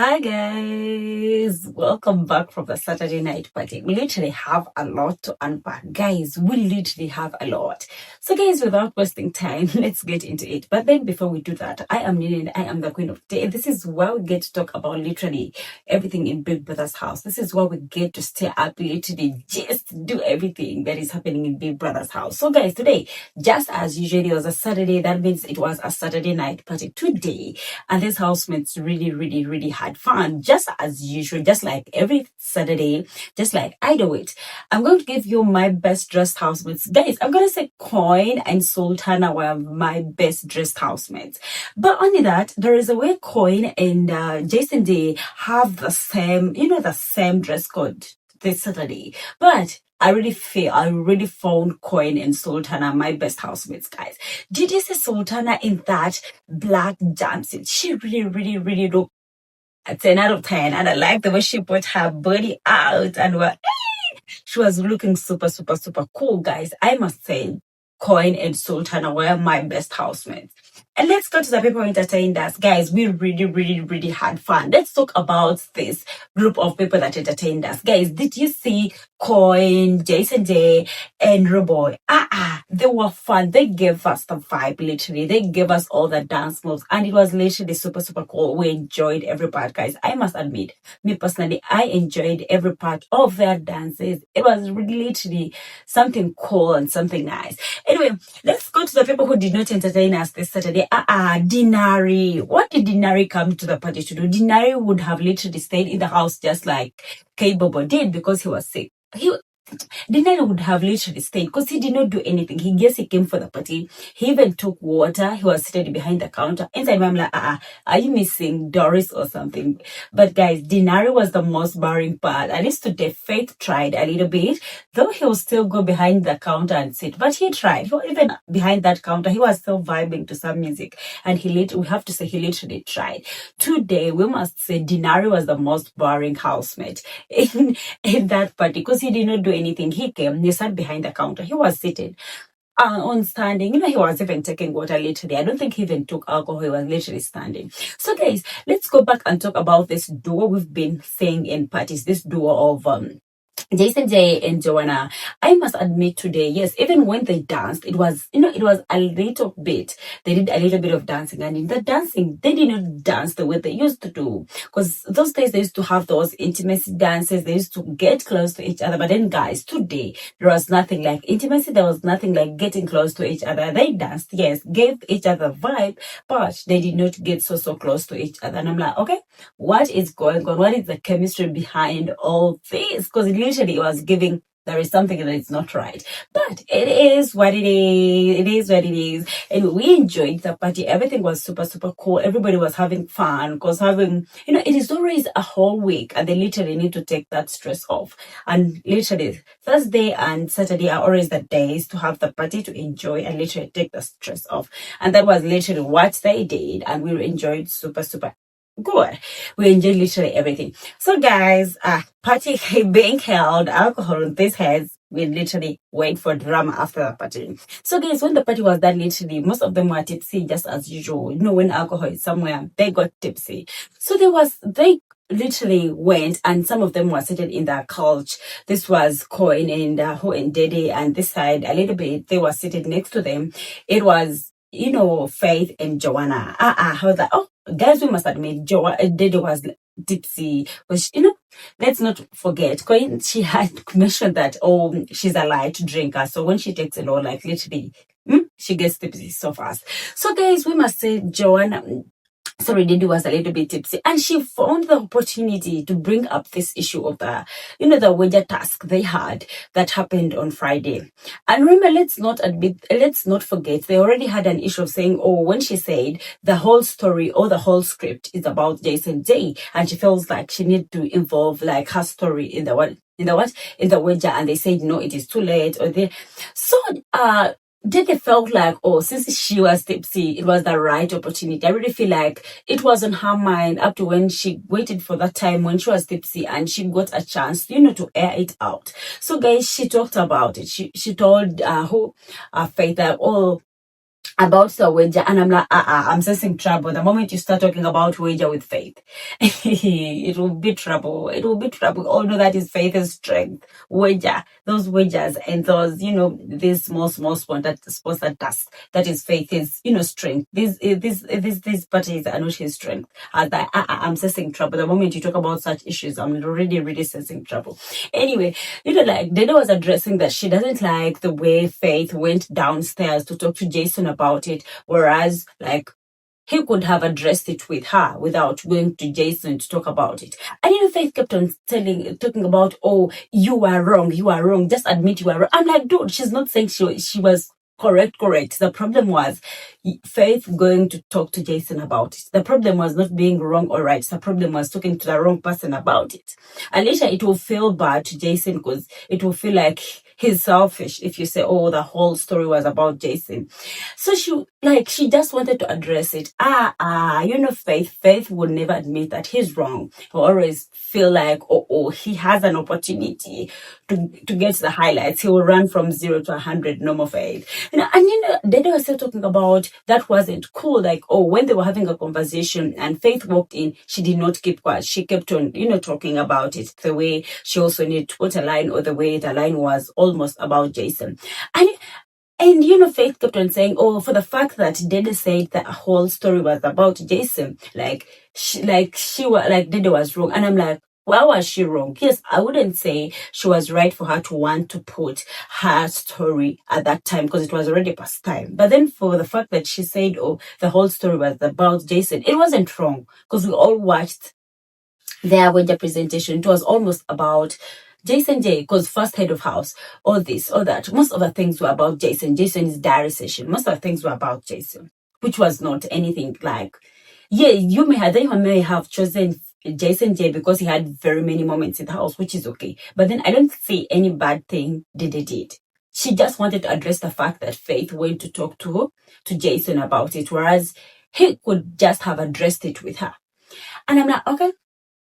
Hi guys, welcome back from the Saturday night party. We literally have a lot to unpack, guys. We literally have a lot. So, guys, without wasting time, let's get into it. But then, before we do that, I am Nini and I am the Queen of Day. This is where we get to talk about literally everything in Big Brother's house. This is where we get to stay up, literally just do everything that is happening in Big Brother's house. So, guys, today, just as usual, it was a Saturday. That means it was a Saturday night party today, and these housemates really had fun, just as usual, just like every Saturday, just like I do it. I'm going to give you my best dressed housemates. Guys, I'm going to say Coin and Sultana were my best dressed housemates. But only that, there is a way Coin and Jason Day have the same dress code this Saturday. But I really found Coin and Sultana my best housemates, guys. Did you see Sultana in that black jumpsuit? She really looked a 10 out of 10. And I like the way she put her body out and she was looking super cool, guys. I must say, Coin and Sultana were my best housemates. And let's go to the people who entertained us. Guys, we really had fun. Let's talk about this group of people that entertained us. Guys, did you see Coin, Jason Day, and Roboy? They were fun. They gave us the vibe, literally. They gave us all the dance moves. And it was literally super cool. We enjoyed every part, guys. I must admit, me personally, I enjoyed every part of their dances. It was really literally something cool and something nice. Anyway, let's go to the people who did not entertain us this Saturday. Dinari. What did Dinari come to the party to do? Dinari would have literally stayed in the house just like K Bobo did because he was sick. Dinari would have literally stayed because he did not do anything. He came for the party. He even took water. He was seated behind the counter. Inside, I'm like, are you missing Doris or something? But guys, Dinari was the most boring part. At least Dede Faith tried a little bit, though he would still go behind the counter and sit. But he tried. Even behind that counter, he was still vibing to some music. And we have to say he literally tried. Today, we must say Dinari was the most boring housemate in that party because he did not do anything. He came, he sat behind the counter. He was seated on standing. He was even taking water literally. I don't think he even took alcohol. He was literally standing. So guys, let's go back and talk about this duo we've been seeing in parties. This duo of Jason Day and Joanna. I must admit today, yes, even when they danced, it was a little bit. They did a little bit of dancing, and in the dancing, they did not dance the way they used to do. Because those days they used to have those intimacy dances. They used to get close to each other. But then, guys, today there was nothing like intimacy. There was nothing like getting close to each other. They danced, yes, gave each other vibe, but they did not get so close to each other. And I'm like, okay, what is going on? What is the chemistry behind all this? Because it was giving there is something that is not right. But it is what it is. It is what it is. And we enjoyed the party. Everything was super cool. Everybody was having fun because it is always a whole week and they literally need to take that stress off. And literally Thursday and Saturday are always the days to have the party to enjoy and literally take the stress off. And that was literally what they did. And we enjoyed super good. We enjoyed literally everything. So guys, party being held, alcohol on these heads, we literally wait for drama after the party. So guys, when the party was done, literally most of them were tipsy just as usual. When alcohol is somewhere, they got tipsy. So they literally went, and some of them were seated in the couch. This was Coin and Dede, and this side a little bit they were seated next to them. It was Faith and Joanna. I was like, oh, guys, we must admit, Dede was tipsy. But, let's not forget, Coin, she had mentioned that, oh, she's a light drinker. So when she takes a lot, like literally, she gets tipsy so fast. So, guys, we must say Dede was a little bit tipsy, and she found the opportunity to bring up this issue of the wager task they had that happened on Friday. And remember, let's not forget, they already had an issue of saying, oh, when she said the whole story or the whole script is about Jason Day, and she feels like she needs to involve like her story in the wager, and they said no, it is too late, Dede felt like, oh, since she was tipsy, it was the right opportunity. I really feel like it was on her mind up to when she waited for that time when she was tipsy and she got a chance, to air it out. So, guys, she talked about it. She told Faith that, oh, about the wager, and I'm like, I'm sensing trouble. The moment you start talking about wager with Faith, it will be trouble. It will be trouble. All know that is Faith's strength. Wager, those wagers and those, these small sponsored tasks. That is Faith's, strength. These parties are not his strength. I'm sensing trouble. The moment you talk about such issues, I'm already really sensing trouble. Anyway, like Dede was addressing that she doesn't like the way Faith went downstairs to talk to Jason about it, whereas like he could have addressed it with her without going to Jason to talk about it. And Faith kept on talking about, oh, you are wrong, just admit you are wrong. I'm like, dude, she's not saying she was correct. The problem was Faith going to talk to Jason about it. The problem was not being wrong or right. The problem was talking to the wrong person about it. And later it will feel bad to Jason because it will feel like he's selfish if you say, oh, the whole story was about Jason. So she just wanted to address it. Faith would never admit that he's wrong. He'll always feel like, he has an opportunity to get the highlights. He will run from 0 to 100, no more Faith. Dede was still talking about that wasn't cool. Like, when they were having a conversation and Faith walked in, she did not keep quiet. She kept on, talking about it the way she also needed to put a line, or the way the line was almost about Jason. And Faith kept on saying, for the fact that Dede said that whole story was about Jason, Dede was wrong. And I'm like, why was she wrong? Yes, I wouldn't say she was right for her to want to put her story at that time because it was already past time. But then for the fact that she said, the whole story was about Jason, it wasn't wrong because we all watched their wedding presentation. It was almost about Jason J, because first head of house, all this, all that. Most of the things were about Jason. Jason's diary session. Most of the things were about Jason, which was not anything like, they may have chosen Jason J because he had very many moments in the house, which is okay. But then I don't see any bad thing Dede did. She just wanted to address the fact that Faith went to talk to Jason about it, whereas he could just have addressed it with her. And I'm like, okay,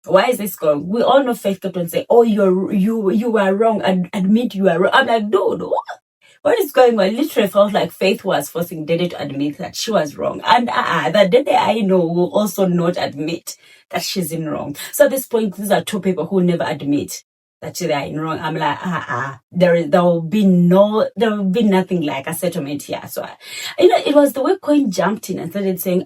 why is this going? We all know Faith kept on saying, you are wrong, and admit you are wrong. I'm like, dude, what is going on? It literally felt like Faith was forcing Dede to admit that she was wrong. And that Dede I know will also not admit that she's in wrong. So at this point, these are two people who never admit that they are in wrong. I'm like, there will be nothing like a settlement here. So, it was the way Coin jumped in and started saying,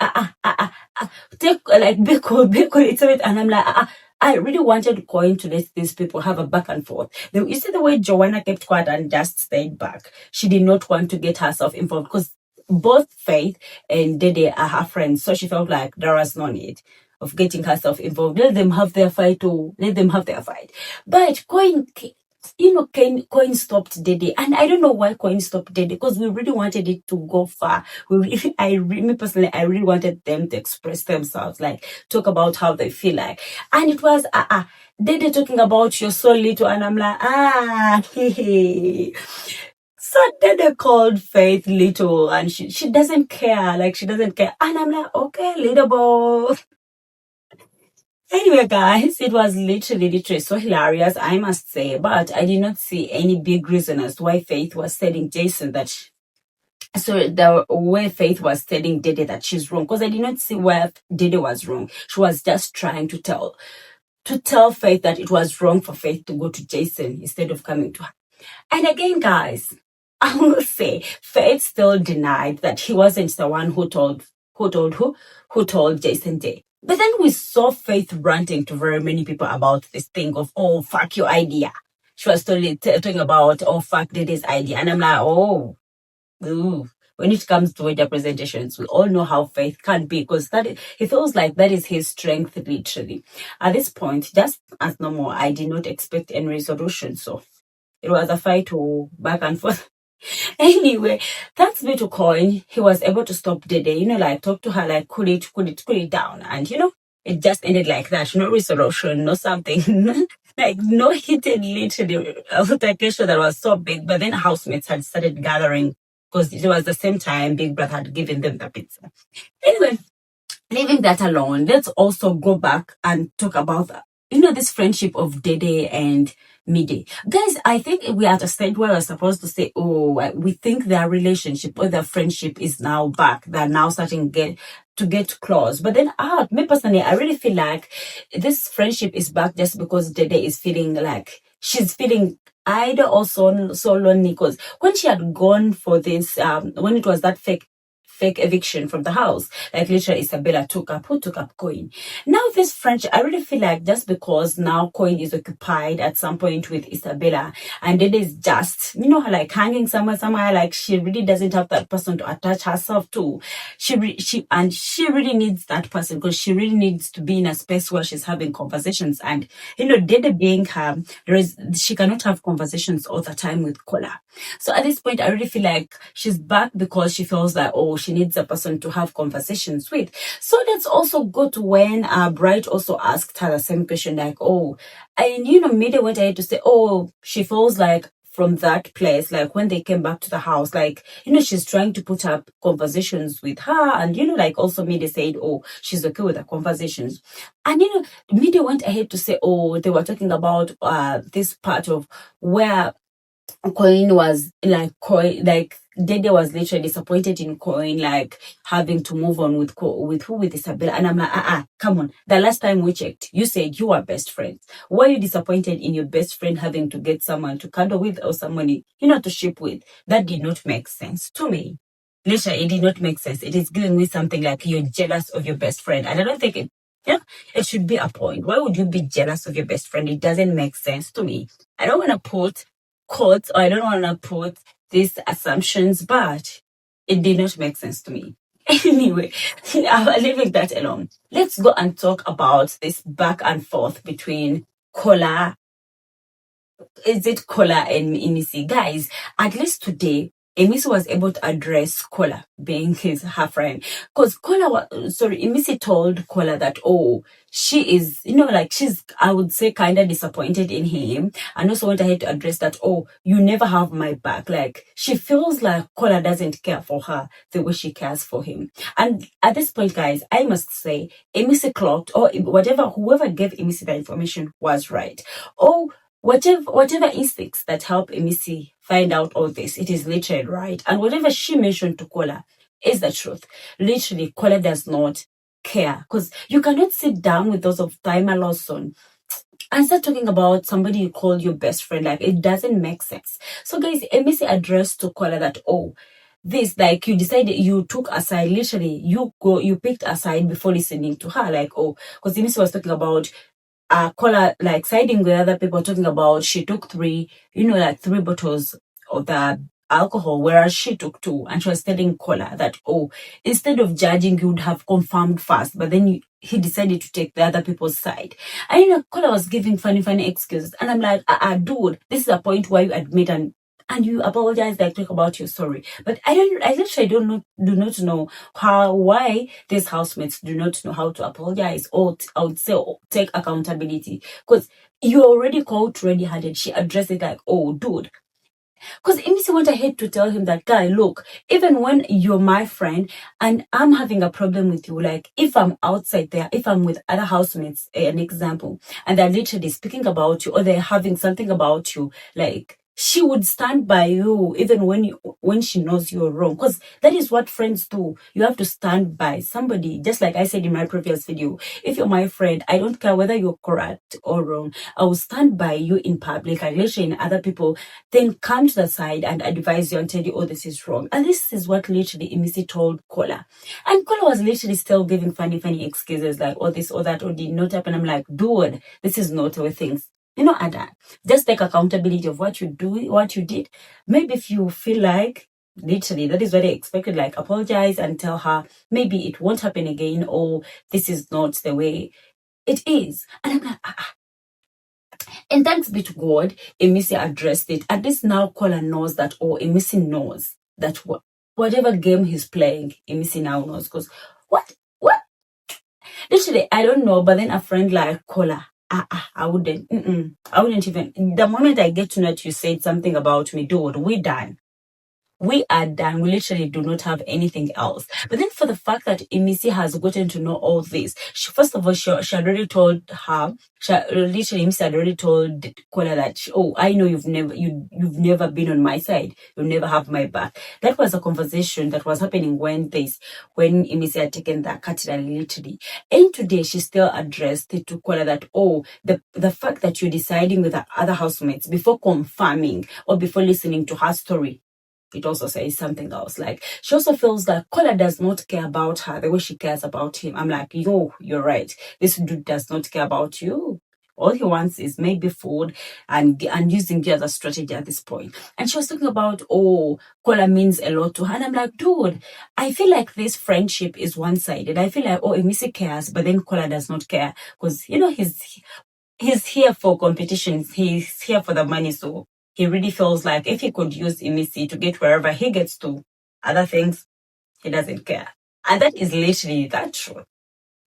take, like, be cool, it's it. And I'm like, I really wanted Coin to let these people have a back and forth. You see the way Joanna kept quiet and just stayed back. She did not want to get herself involved because both Faith and Dede are her friends. So she felt like there was no need of getting herself involved. Let them have their fight. But Coin stopped Dede, and I don't know why Coin stopped Dede, because we really wanted it to go far. Me personally, I really wanted them to express themselves, like talk about how they feel like, and it was Dede talking about you're so little, and I'm like So Dede called Faith little, and she doesn't care, and I'm like, okay, little boy. Anyway, guys, it was literally so hilarious, I must say, but I did not see any big reason as to why Faith was telling Jason that, the way Faith was telling Dede that she's wrong, because I did not see where Dede was wrong. She was just trying to tell Faith that it was wrong for Faith to go to Jason instead of coming to her. And again, guys, I will say Faith still denied that he wasn't the one who told Jason J. But then we saw Faith ranting to very many people about this thing of, oh, fuck your idea. She was totally talking about, oh, fuck Dede's idea. And I'm like, when it comes to wedding presentations, we all know how Faith can be, because he feels like that is his strength, literally. At this point, just as normal, I did not expect any resolution. So it was a fight to back and forth. Anyway, thanks be to Coin, he was able to stop Dede, talk to her, like, cool it down. And, it just ended like that. No resolution, no something. Like, no heated, literally, altercation that was so big. But then housemates had started gathering because it was the same time Big Brother had given them the pizza. Anyway, leaving that alone, let's also go back and talk about this friendship of Dede and Mide. Guys, I think we are at a stage where we're supposed to say, oh, we think their relationship or their friendship is now back. They're now starting to get close. But then, me personally, I really feel like this friendship is back just because Dede is feeling like she's feeling either or so lonely, because when she had gone for this, when it was that fake eviction from the house, like literally Isabella took up Coin. Now this friendship, I really feel like just because now Coin is occupied at some point with Isabella, and Dede is just, like hanging somewhere, like she really doesn't have that person to attach herself to. She really needs that person, because she really needs to be in a space where she's having conversations. And Dede being her, she cannot have conversations all the time with Kola. So at this point, I really feel like she's back because she feels like, oh, she needs a person to have conversations with. So that's also good when Bright also asked her the same question, like, oh, and Mide went ahead to say, oh, she feels like from that place, like when they came back to the house, like, she's trying to put up conversations with her. And, like also Mide said, oh, she's okay with the conversations. And, Mide went ahead to say, oh, they were talking about this part of where Coin was like Dede was literally disappointed in Coin, like having to move on with Isabella. And I'm like, come on. The last time we checked, you said you were best friends. Why are you disappointed in your best friend having to get someone to cuddle with or somebody, to ship with? That did not make sense to me. Literally, it did not make sense. It is giving me something like you're jealous of your best friend. And I don't think it should be a point. Why would you be jealous of your best friend? It doesn't make sense to me. I don't want to put quotes, or I don't want to put these assumptions, but it did not make sense to me. Anyway, I'm leaving that alone. Let's go and talk about this back and forth between Kola. Is it Kola and Imisi? Guys, at least today, Imisi was able to address Kola being her friend. Because Imisi told Kola that, oh, she is, she's, I would say, kind of disappointed in him. And also went ahead to address that, oh, you never have my back. Like, she feels like Kola doesn't care for her the way she cares for him. And at this point, guys, I must say, Imisi clocked, or whoever gave Imisi the information was right. Oh, whatever instincts that help Imisi find out all this, it is literally right. And whatever she mentioned to Kola is the truth. Literally, Kola does not care, because you cannot sit down with those of Timer Lawson and start talking about somebody you call your best friend. Like, it doesn't make sense. So guys, Imisi addressed to Kola that, oh, this, like, you decided, you took aside, literally, you picked aside before listening to her, like, oh, because Imisi was talking about Kola, like, siding with other people, talking about she took three bottles of the alcohol, whereas she took two. And she was telling Kola that, oh, instead of judging, you would have confirmed first, but then he decided to take the other people's side. And Kola was giving funny excuses. And I'm like, dude, this is a point where you admit and you apologize, like, talk about your sorry. But I literally do not know why these housemates do not know how to apologize, or I would say take accountability. Because you already called ready-handed. She addressed it like, oh, dude. Because Imisi went ahead to tell him that, guy, look, even when you're my friend and I'm having a problem with you, like, if I'm outside there, if I'm with other housemates, an example, and they're literally speaking about you, or they're having something about you, like, she would stand by you even when she knows you're wrong, because that is what friends do. You have to stand by somebody. Just like I said in my previous video, if you're my friend, I don't care whether you're correct or wrong. I will stand by you in public, and literally in other people, then come to the side and advise you and tell you, oh, this is wrong. And this is what literally Imisi told Kola. And Kola was literally still giving funny excuses, like, oh, this or that, or did not happen. I'm like, dude, this is not how things. Ada, just take accountability of what you did. Maybe if you feel like, literally, that is what I expected, like, apologize and tell her maybe it won't happen again, or this is not the way it is. And I'm like, And thanks be to God, Imisi addressed it. At least now Kola knows that, or Imisi knows that whatever game he's playing, Imisi now knows. Because what? Literally, I don't know, but then a friend like Kola, I wouldn't even. The moment I get to know that you said something about me, dude, we done. We are done. We literally do not have anything else. But then for the fact that Imisi has gotten to know all this, first of all, she had already told her, literally Imisi had already told Kola that, oh, I know you've never been on my side. You'll never have my back. That was a conversation that was happening when Imisi had taken that cattle literally. And today she still addressed it to Kola that, oh, the fact that you're deciding with the other housemates before confirming or before listening to her story, it also says something else. Like, she also feels that Kola does not care about her the way she cares about him. I'm like, yo, you're right. This dude does not care about you. All he wants is maybe food and using you as a strategy at this point. And she was talking about, oh, Kola means a lot to her. And I'm like, dude, I feel like this friendship is one-sided. I feel like, oh, Imisi cares, but then Kola does not care. Because, he's here for competition. He's here for the money. So he really feels like if he could use Imisi to get wherever he gets to, other things, he doesn't care. And that is literally that true.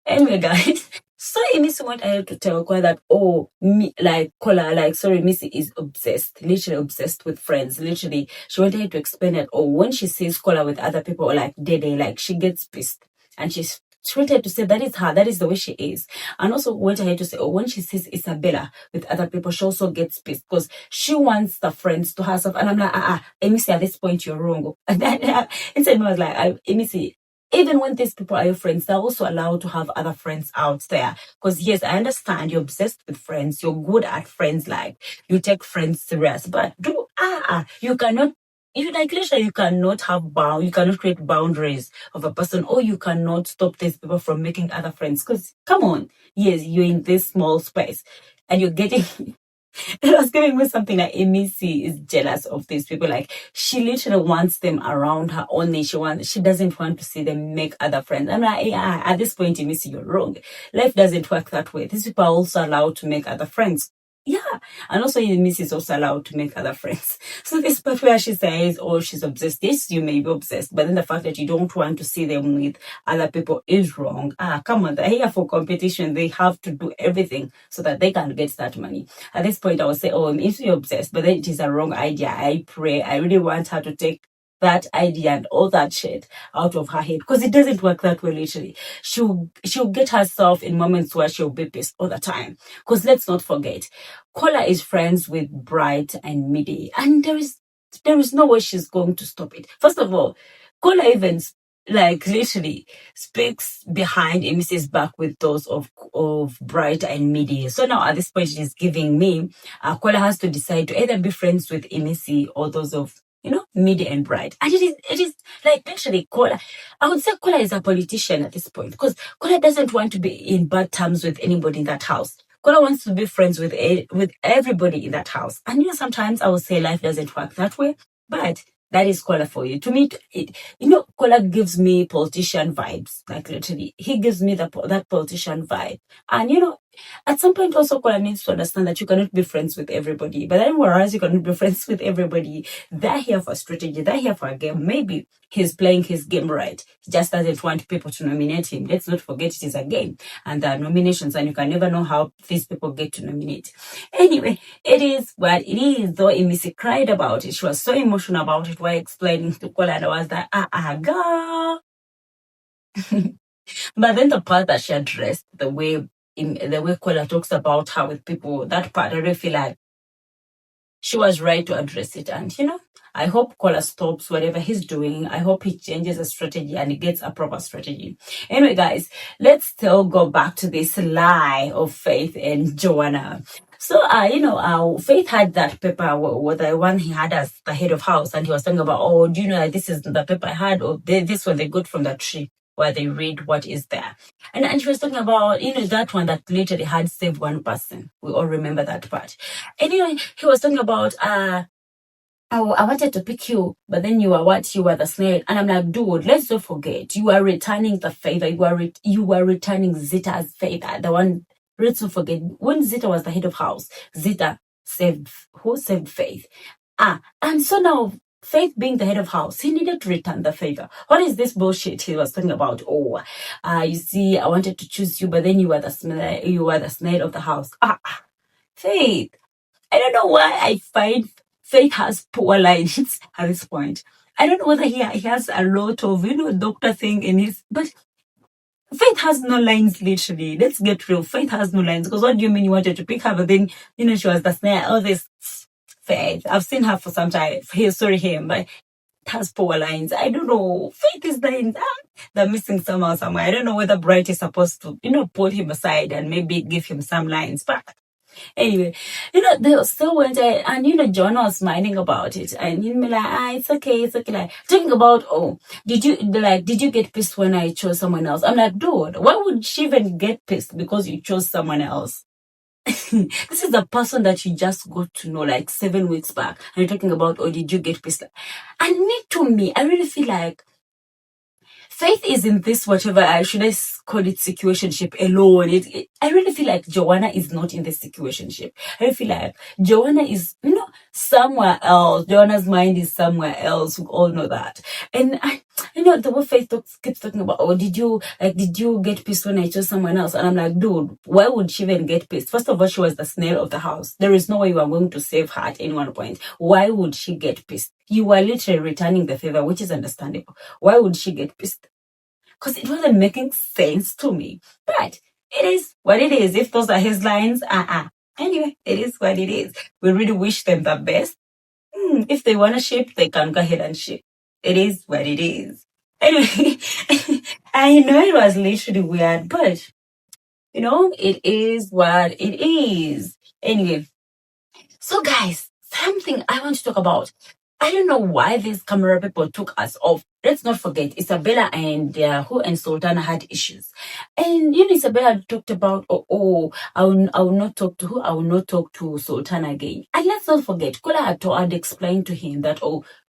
Anyway, guys, so Imisi went ahead to tell Kola that, oh, Imisi is obsessed, literally obsessed with friends. Literally, she went ahead to explain that, oh, when she sees Kola with other people like Dede, like she gets pissed. And she went ahead to say that is her, that is the way she is. And also went ahead to say, oh, when she sees Isabella with other people, she also gets pissed because she wants the friends to herself. And I'm like, Imisi, at this point, you're wrong. And then inside me was like, Imisi, even when these people are your friends, they're also allowed to have other friends out there. Because yes, I understand you're obsessed with friends. You're good at friends. Like, you take friends serious. But you cannot, literally, you cannot you cannot create boundaries of a person, or you cannot stop these people from making other friends. Because, come on, yes, you're in this small space and you're getting... It was giving me something like Imisi is jealous of these people. Like, she literally wants them around her only. She doesn't want to see them make other friends. I'm like, yeah, at this point, Imisi, you're wrong. Life doesn't work that way. These people are also allowed to make other friends. Yeah. And also Imisi is also allowed to make other friends. So this part where she says, oh, she's obsessed. Yes, you may be obsessed, but then the fact that you don't want to see them with other people is wrong. Come on, they're here for competition. They have to do everything so that they can get that money. At this point, I would say, oh, if you're obsessed, but then it is a wrong idea. I pray. I really want her to take that idea and all that shit out of her head, because it doesn't work that way. Literally, she'll get herself in moments where she'll be pissed all the time. Because let's not forget, Kola is friends with Bright and Midi, and there is no way she's going to stop it. First of all, Kola even literally speaks behind Imisi's back with those of Bright and Midi. So now at this point, it is giving me Kola has to decide to either be friends with Imisi or those of Midi and Bright. And it is like literally Kola. I would say Kola is a politician at this point, because Kola doesn't want to be in bad terms with anybody in that house. Kola wants to be friends with everybody in that house. And sometimes I would say life doesn't work that way, but that is Kola for you. To me, Kola gives me politician vibes. Like literally, he gives me that politician vibe. And at some point also Kola needs to understand that you cannot be friends with everybody. But then whereas you cannot be friends with everybody, they're here for strategy. They're here for a game. Maybe he's playing his game right. He just doesn't want people to nominate him. Let's not forget it is a game. And there are nominations, and you can never know how these people get to nominate. Anyway, it is what it is. Though Imisi cried about it. She was so emotional about it while explaining to Kola, and I was like, girl. But then the part that she addressed, the way Kola talks about her with people, that part I really feel like she was right to address it. And I hope Kola stops whatever he's doing. I hope he changes a strategy and he gets a proper strategy. Anyway, guys, let's still go back to this lie of Faith and Joanna. So, Faith had that paper, the one he had as the head of house, and he was talking about, oh, do you know that this is the paper I had, or this one they got from the tree, where they read what is there. And she was talking about, that one that literally had saved one person. We all remember that part. And, he was talking about, I wanted to pick you, but then you were what? You were the snail. And I'm like, dude, let's not forget, you are returning the favor. You were returning Zita's favor. The one, let's not forget, when Zita was the head of house, Zita saved Faith? And so now, Faith being the head of house, he needed to return the favor. What is this bullshit he was talking about? Oh, you see, I wanted to choose you, but then you were the snail of the house. Faith. I don't know why I find Faith has poor lines at this point. I don't know whether he has a lot of, doctor thing in his, but Faith has no lines, literally. Let's get real. Faith has no lines. Because what do you mean you wanted to pick her, but then, she was the snare, all this. Faith. I've seen her for some time. Sorry, him, but it has poor lines. I don't know. Faith is lines. They're missing somehow, somewhere. I don't know whether Bright is supposed to, pull him aside and maybe give him some lines. But anyway, they still went and Joanah was smiling about it, and me like, it's okay, like talking about, did you get pissed when I chose someone else? I'm like, dude, why would she even get pissed because you chose someone else? This is the person that you just got to know like 7 weeks back, and you're talking about, did you get pissed? And me, I really feel like Faith is in this, whatever, should I call it situationship alone. I really feel like Joanna is not in the situationship. I really feel like Joanna is, somewhere else. Joanna's mind is somewhere else. We all know that. And the way Faith keeps talking about, did you get pissed when I chose someone else? And I'm like, dude, why would she even get pissed? First of all, she was the snail of the house. There is no way you are going to save her at any one point. Why would she get pissed? You were literally returning the favor, which is understandable. Why would she get pissed? Because it wasn't making sense to me. But it is what it is. If those are his lines, Anyway, it is what it is. We really wish them the best. If they want to ship, they can go ahead and ship. It is what it is. Anyway, I know it was literally weird, but, it is what it is. Anyway, so guys, something I want to talk about. I don't know why these camera people took us off. Let's not forget, Isabella and Sultana had issues. And, Isabella talked about, I will not talk to who? I will not talk to Sultana again. And let's not forget, Kola had explained to him that,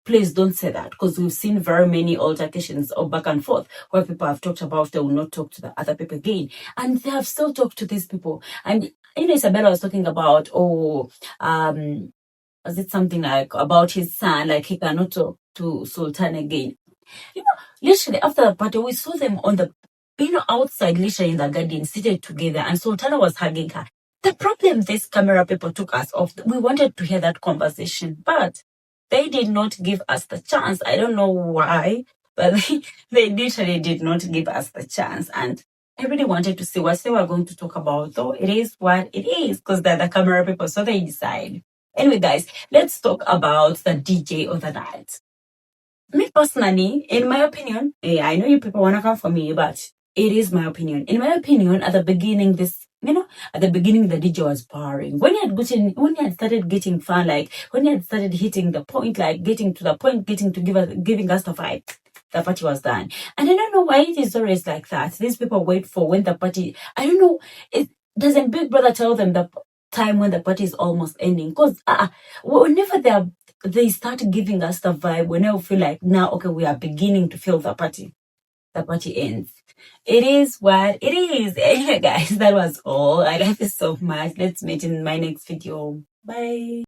please don't say that, because we've seen very many altercations or back and forth where people have talked about they will not talk to the other people again. And they have still talked to these people. And, Isabella was talking about, was it something like about his son, like he cannot talk to Sultan again? Literally after the party, we saw them on the, outside, literally in the garden, seated together, and Sultana was hugging her. The problem, this camera people took us off. We wanted to hear that conversation, but they did not give us the chance. I don't know why, but they literally did not give us the chance. And I really wanted to see what they were going to talk about, though it is what it is, because they're the camera people, so they decide. Anyway, guys, let's talk about the DJ of the night. Me personally, in my opinion, I know you people want to come for me, but it is my opinion. In my opinion, at the beginning, the DJ was boring. When he had started getting fun, like when he had started hitting the point, like getting to the point, giving us the vibe, the party was done. And I don't know why it is always like that. These people wait for when the party, I don't know, doesn't Big Brother tell them the time when the party is almost ending? Because whenever they start giving us the vibe, whenever we feel like, now, okay, we are beginning to feel the party ends. It is what it is. Anyway, guys, that was all. I love you so much. Let's meet in my next video. Bye.